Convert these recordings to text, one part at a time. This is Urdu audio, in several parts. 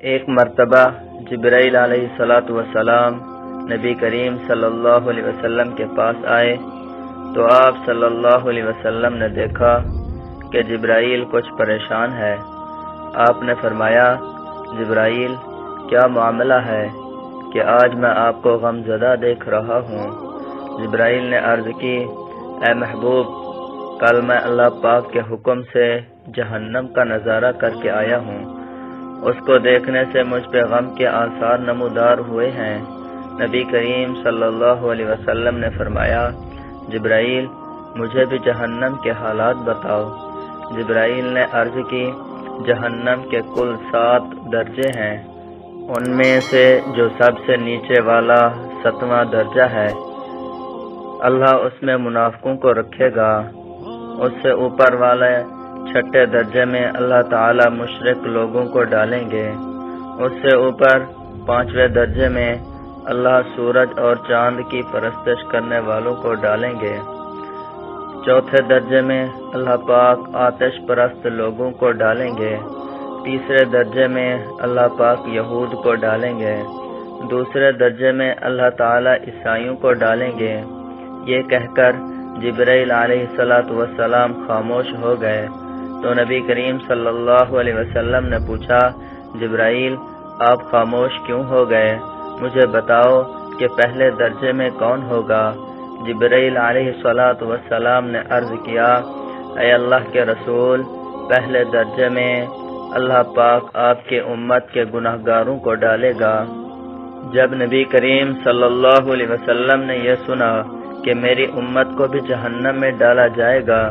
ایک مرتبہ جبرائیل علیہ الصلاۃ والسلام نبی کریم صلی اللہ علیہ وسلم کے پاس آئے تو آپ صلی اللہ علیہ وسلم نے دیکھا کہ جبرائیل کچھ پریشان ہے۔ آپ نے فرمایا، جبرائیل کیا معاملہ ہے کہ آج میں آپ کو غم زدہ دیکھ رہا ہوں؟ جبرائیل نے عرض کی، اے محبوب، کل میں اللہ پاک کے حکم سے جہنم کا نظارہ کر کے آیا ہوں۔ اس کو دیکھنے سے مجھ پہ غم کے آثار نمودار ہوئے ہیں۔ نبی کریم صلی اللہ علیہ وسلم نے فرمایا، جبرائیل مجھے بھی جہنم کے حالات بتاؤ۔ جبرائیل نے عرض کی، جہنم کے کل 7 درجے ہیں، ان میں سے جو سب سے نیچے والا 7واں درجہ ہے، اللہ اس میں منافقوں کو رکھے گا۔ اس سے اوپر والے 6 درجے میں اللہ تعالی مشرک لوگوں کو ڈالیں گے۔ اس سے اوپر 5ویں درجے میں اللہ سورج اور چاند کی پرستش کرنے والوں کو ڈالیں گے۔ 4تھے درجے میں اللہ پاک آتش پرست لوگوں کو ڈالیں گے۔ 3 درجے میں اللہ پاک یہود کو ڈالیں گے۔ 2 درجے میں اللہ تعالی عیسائیوں کو ڈالیں گے۔ یہ کہہ کر جبرائیل علیہ السلام خاموش ہو گئے تو نبی کریم صلی اللہ علیہ وسلم نے پوچھا، جبرائیل آپ خاموش کیوں ہو گئے؟ مجھے بتاؤ کہ پہلے درجے میں کون ہوگا؟ جبرائیل علیہ السلام نے عرض کیا، اے اللہ کے رسول، پہلے درجے میں اللہ پاک آپ کے امت کے گناہگاروں کو ڈالے گا۔ جب نبی کریم صلی اللہ علیہ وسلم نے یہ سنا کہ میری امت کو بھی جہنم میں ڈالا جائے گا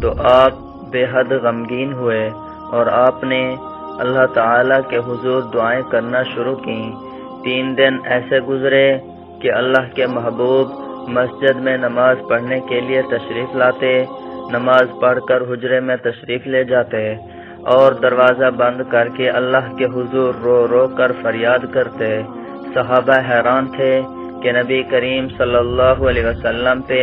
تو آپ بے حد غمگین ہوئے اور آپ نے اللہ تعالی کے حضور دعائیں کرنا شروع کی۔ 3 دن ایسے گزرے کہ اللہ کے محبوب مسجد میں نماز پڑھنے کے لیے تشریف لاتے، نماز پڑھ کر حجرے میں تشریف لے جاتے اور دروازہ بند کر کے اللہ کے حضور رو رو کر فریاد کرتے۔ صحابہ حیران تھے کہ نبی کریم صلی اللہ علیہ وسلم پہ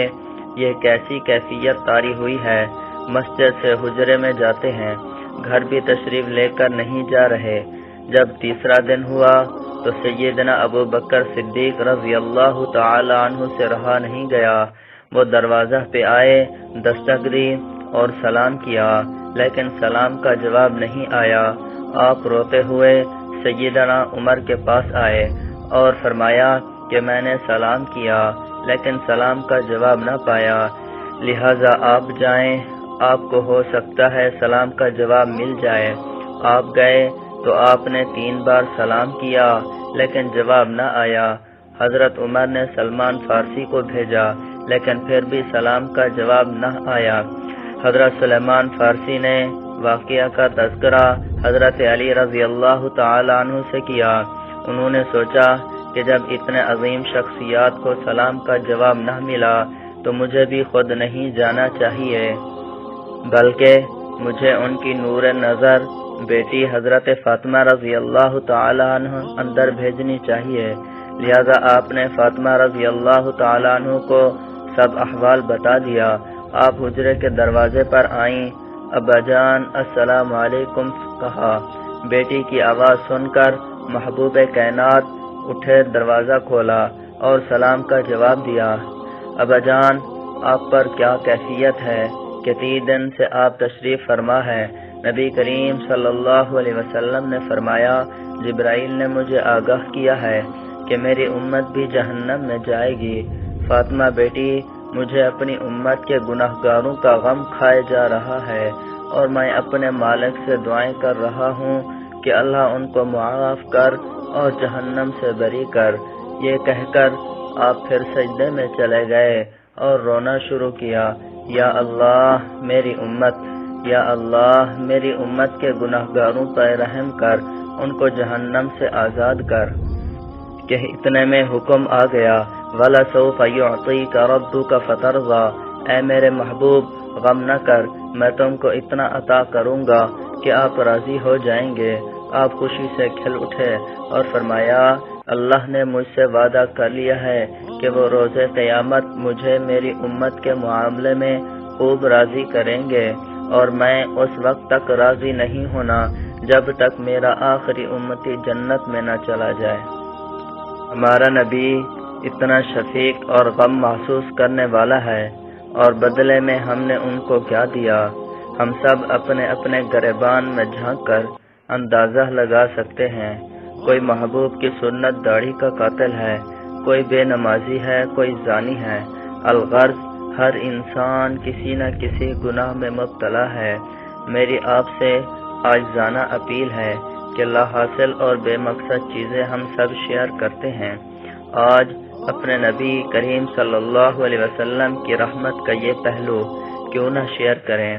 یہ کیسی کیفیت طاری ہوئی ہے، مسجد سے حجرے میں جاتے ہیں، گھر بھی تشریف لے کر نہیں جا رہے۔ جب 3 دن ہوا تو سیدنا ابو بکر صدیق رضی اللہ تعالی عنہ سے رہا نہیں گیا۔ وہ دروازہ پہ آئے، دستک دی اور سلام کیا، لیکن سلام کا جواب نہیں آیا۔ آپ روتے ہوئے سیدنا عمر کے پاس آئے اور فرمایا کہ میں نے سلام کیا لیکن سلام کا جواب نہ پایا، لہذا آپ جائیں، آپ کو ہو سکتا ہے سلام کا جواب مل جائے۔ آپ گئے تو آپ نے 3 بار سلام کیا لیکن جواب نہ آیا۔ حضرت عمر نے سلمان فارسی کو بھیجا لیکن پھر بھی سلام کا جواب نہ آیا۔ حضرت سلمان فارسی نے واقعہ کا تذکرہ حضرت علی رضی اللہ تعالی عنہ سے کیا۔ انہوں نے سوچا کہ جب اتنے عظیم شخصیات کو سلام کا جواب نہ ملا تو مجھے بھی خود نہیں جانا چاہیے، بلکہ مجھے ان کی نور نظر بیٹی حضرت فاطمہ رضی اللہ تعالی عنہ اندر بھیجنی چاہیے۔ لہذا آپ نے فاطمہ رضی اللہ تعالی عنہ کو سب احوال بتا دیا۔ آپ حجرے کے دروازے پر آئیں، ابا جان السلام علیکم کہا۔ بیٹی کی آواز سن کر محبوب کائنات اٹھے، دروازہ کھولا اور سلام کا جواب دیا۔ ابا جان آپ پر کیا کیفیت ہے کہ 3 دن سے آپ تشریف فرما ہے؟ نبی کریم صلی اللہ علیہ وسلم نے فرمایا، جبرائیل نے مجھے آگاہ کیا ہے کہ میری امت بھی جہنم میں جائے گی۔ فاطمہ بیٹی، مجھے اپنی امت کے گناہگاروں کا غم کھائے جا رہا ہے اور میں اپنے مالک سے دعائیں کر رہا ہوں کہ اللہ ان کو معاف کر اور جہنم سے بری کر۔ یہ کہہ کر آپ پھر سجدے میں چلے گئے اور رونا شروع کیا، یا اللہ میری امت، یا اللہ میری امت کے گناہگاروں پر رحم کر، ان کو جہنم سے آزاد کر۔ کہ اتنے میں حکم آ گیا، وَلَسَوْفَ يُعْطِيكَ رَبُّكَ فَتَرْضَىٰ، اے میرے محبوب غم نہ کر، میں تم کو اتنا عطا کروں گا کہ آپ راضی ہو جائیں گے۔ آپ خوشی سے کھل اٹھے اور فرمایا، اللہ نے مجھ سے وعدہ کر لیا ہے کہ وہ روز قیامت مجھے میری امت کے معاملے میں خوب راضی کریں گے اور میں اس وقت تک راضی نہیں ہونا جب تک میرا آخری امتی جنت میں نہ چلا جائے۔ ہمارا نبی اتنا شفیق اور غم محسوس کرنے والا ہے، اور بدلے میں ہم نے ان کو کیا دیا؟ ہم سب اپنے اپنے گریبان میں جھانک کر اندازہ لگا سکتے ہیں۔ کوئی محبوب کی سنت داڑھی کا قاتل ہے، کوئی بے نمازی ہے، کوئی زانی ہے۔ الغرض ہر انسان کسی نہ کسی گناہ میں مبتلا ہے۔ میری آپ سے عاجزانہ اپیل ہے کہ لا حاصل اور بے مقصد چیزیں ہم سب شیئر کرتے ہیں، آج اپنے نبی کریم صلی اللہ علیہ وسلم کی رحمت کا یہ پہلو کیوں نہ شیئر کریں؟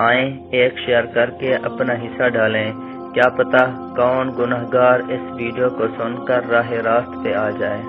آئیں ایک شیئر کر کے اپنا حصہ ڈالیں، کیا پتہ کون گنہگار اس ویڈیو کو سن کر راہ راست پہ آ جائے۔